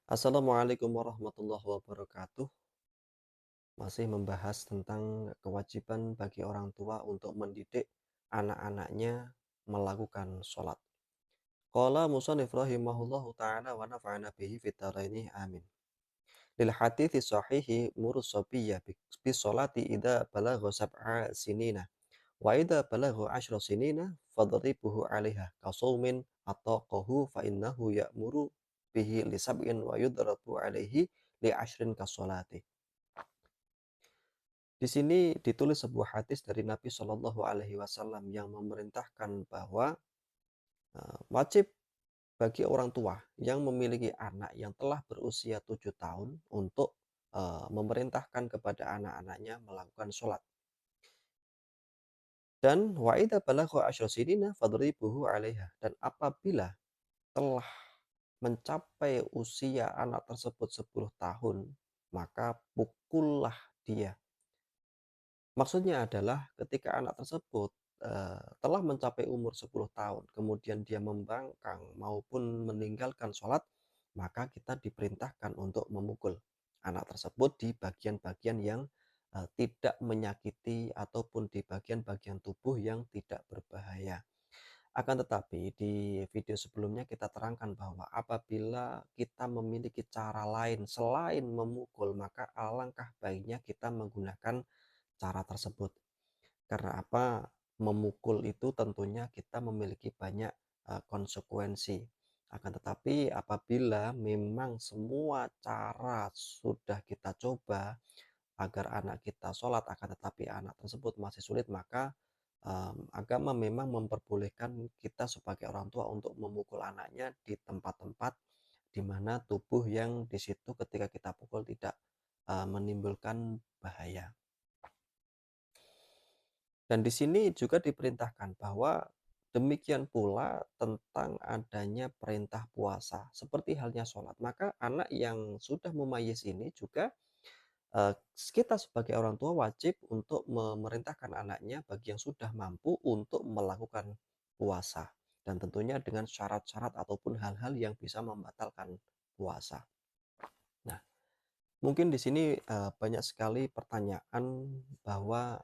Assalamualaikum warahmatullahi wabarakatuh. Masih membahas tentang kewajiban bagi orang tua untuk mendidik anak-anaknya melakukan sholat. Qala musannif rahimahullahu ta'ala wa nafa'ana bihi fid dharaini amin. Lil hadithi sahihi murus sabiyya bis sholati idza balagha sab'a sinina wa idza balagha 'ashra sinina fadribuhu 'alaiha kasaumin ataqahu fa innahu ya'muru bihi li sab'in wa yudrabu 'alaihi li 'ashrin kasolati. Di sini ditulis sebuah hadis dari Nabi Shallallahu Alaihi Wasallam yang memerintahkan bahwa wajib bagi orang tua yang memiliki anak yang telah berusia 7 tahun untuk memerintahkan kepada anak-anaknya melakukan sholat. Dan wa'idha balagha asyrasinina fadribuhu 'alaiha. Dan apabila telah mencapai usia anak tersebut 10 tahun, maka pukullah dia. Maksudnya adalah ketika anak tersebut telah mencapai umur 10 tahun, kemudian dia membangkang maupun meninggalkan sholat, maka kita diperintahkan untuk memukul anak tersebut di bagian-bagian yang tidak menyakiti ataupun di bagian-bagian tubuh yang tidak berbahaya. Akan tetapi di video sebelumnya kita terangkan bahwa apabila kita memiliki cara lain selain memukul, maka alangkah baiknya kita menggunakan cara tersebut. Karena apa? Memukul itu tentunya kita memiliki banyak konsekuensi. Akan tetapi apabila memang semua cara sudah kita coba agar anak kita sholat, akan tetapi anak tersebut masih sulit, maka agama memang memperbolehkan kita sebagai orang tua untuk memukul anaknya di tempat-tempat di mana tubuh yang di situ ketika kita pukul tidak menimbulkan bahaya. Dan di sini juga diperintahkan bahwa demikian pula tentang adanya perintah puasa, seperti halnya sholat. Maka anak yang sudah memayis ini juga kita sebagai orang tua wajib untuk memerintahkan anaknya bagi yang sudah mampu untuk melakukan puasa. Dan tentunya dengan syarat-syarat ataupun hal-hal yang bisa membatalkan puasa. Nah, mungkin di sini banyak sekali pertanyaan bahwa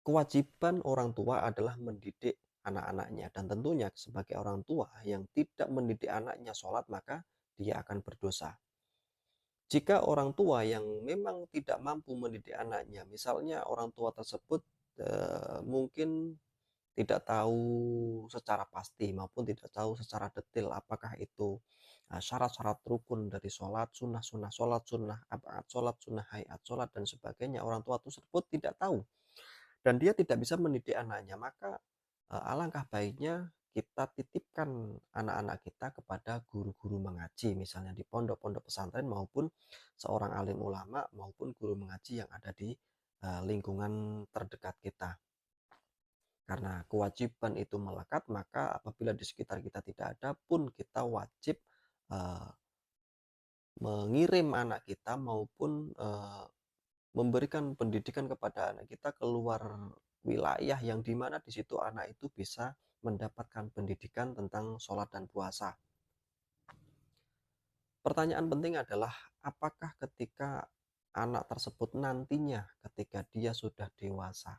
kewajiban orang tua adalah mendidik anak-anaknya, dan tentunya sebagai orang tua yang tidak mendidik anaknya sholat, maka dia akan berdosa. Jika orang tua yang memang tidak mampu mendidik anaknya, misalnya orang tua tersebut mungkin tidak tahu secara pasti maupun tidak tahu secara detail apakah itu syarat-syarat rukun dari sholat, sunnah-sunnah sholat, sunnah abad sholat, sunnah hayat sholat, dan sebagainya. Orang tua tersebut tidak tahu dan dia tidak bisa mendidik anaknya, maka alangkah baiknya kita titipkan anak-anak kita kepada guru-guru mengaji, misalnya di pondok-pondok pesantren maupun seorang alim ulama maupun guru mengaji yang ada di lingkungan terdekat kita. Karena kewajiban itu melekat, maka apabila di sekitar kita tidak ada pun kita wajib eh, mengirim anak kita maupun memberikan pendidikan kepada anak kita keluar wilayah yang dimana di situ anak itu bisa mendapatkan pendidikan tentang sholat dan puasa. Pertanyaan penting adalah apakah ketika anak tersebut nantinya ketika dia sudah dewasa,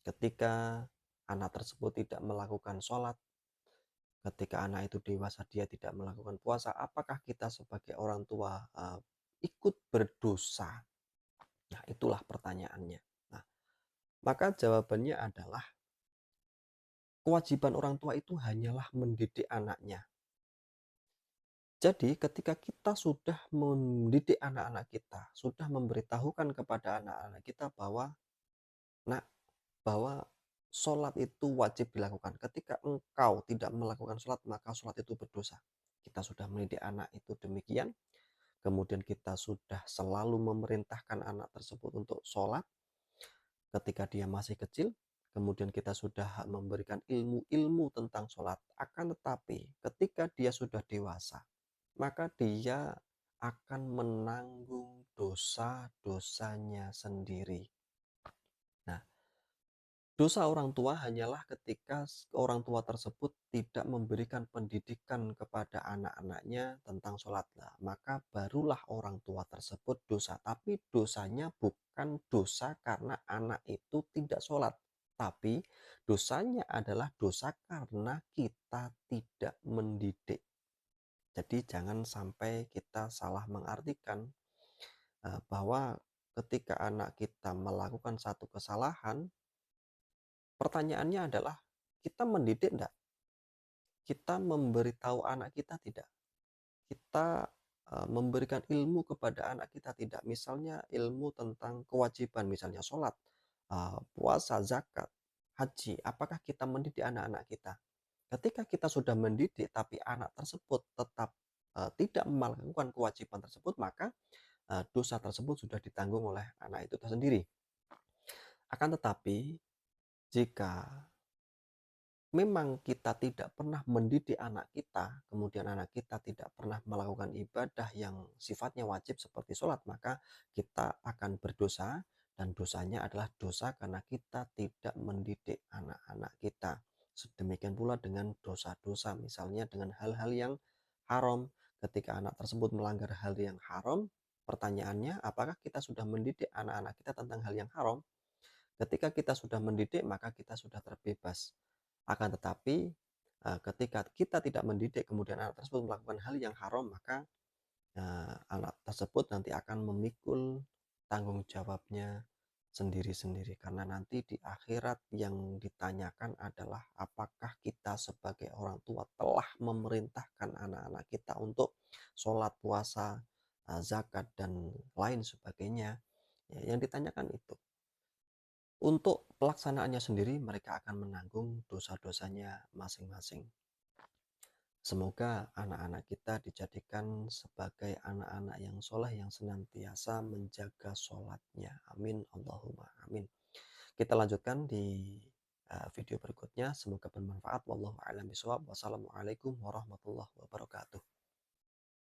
ketika anak tersebut tidak melakukan sholat, ketika anak itu dewasa dia tidak melakukan puasa, apakah kita sebagai orang tua ikut berdosa? Nah, itulah pertanyaannya. Nah, maka jawabannya adalah kewajiban orang tua itu hanyalah mendidik anaknya. Jadi ketika kita sudah mendidik anak-anak kita, sudah memberitahukan kepada anak-anak kita bahwa nak, bahwa sholat itu wajib dilakukan. Ketika engkau tidak melakukan sholat, maka sholat itu berdosa. Kita sudah mendidik anak itu demikian, kemudian kita sudah selalu memerintahkan anak tersebut untuk sholat ketika dia masih kecil, kemudian kita sudah memberikan ilmu-ilmu tentang sholat. Akan tetapi ketika dia sudah dewasa, maka dia akan menanggung dosa-dosanya sendiri. Nah, Dosa orang tua hanyalah ketika orang tua tersebut tidak memberikan pendidikan kepada anak-anaknya tentang sholat. Nah, maka barulah orang tua tersebut dosa. Tapi dosanya bukan dosa karena anak itu tidak sholat. Tapi dosanya adalah dosa karena kita tidak mendidik. Jadi jangan sampai kita salah mengartikan bahwa ketika anak kita melakukan satu kesalahan, pertanyaannya adalah, kita mendidik enggak? Kita memberitahu anak kita tidak? Kita memberikan ilmu kepada anak kita tidak? Misalnya ilmu tentang kewajiban, misalnya sholat, puasa, zakat, haji. Apakah kita mendidik anak-anak kita? Ketika kita sudah mendidik, tapi anak tersebut tetap tidak melakukan kewajiban tersebut, maka dosa tersebut sudah ditanggung oleh anak itu sendiri. Akan tetapi, jika memang kita tidak pernah mendidik anak kita, kemudian anak kita tidak pernah melakukan ibadah yang sifatnya wajib seperti sholat, maka kita akan berdosa, dan dosanya adalah dosa karena kita tidak mendidik anak-anak kita. Sedemikian pula dengan dosa-dosa, misalnya dengan hal-hal yang haram. Ketika anak tersebut melanggar hal yang haram, pertanyaannya, apakah kita sudah mendidik anak-anak kita tentang hal yang haram? Ketika kita sudah mendidik, maka kita sudah terbebas. Akan tetapi, ketika kita tidak mendidik, kemudian anak tersebut melakukan hal yang haram, maka anak tersebut nanti akan memikul tanggung jawabnya sendiri-sendiri. Karena nanti di akhirat yang ditanyakan adalah apakah kita sebagai orang tua telah memerintahkan anak-anak kita untuk sholat, puasa, zakat, dan lain sebagainya. Ya, yang ditanyakan itu. Untuk pelaksanaannya sendiri, mereka akan menanggung dosa-dosanya masing-masing. Semoga anak-anak kita dijadikan sebagai anak-anak yang soleh, yang senantiasa menjaga sholatnya. Amin. Allahumma amin. Kita lanjutkan di video berikutnya. Semoga bermanfaat. Wallahu a'lam bishawab. Wassalamualaikum warahmatullahi wabarakatuh.